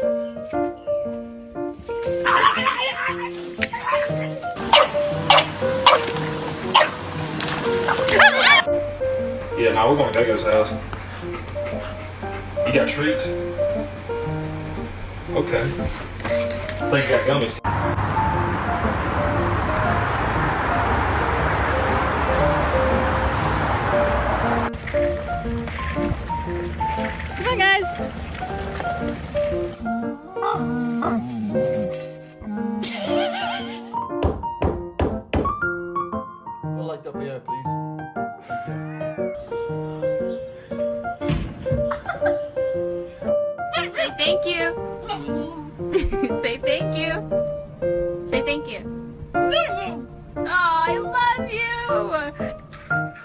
Yeah, now we're going to Dago's house. You got treats? Okay. I think you got gummies. Come on, guys. We'll light up here, please. Say thank you. Say thank you. Say thank you.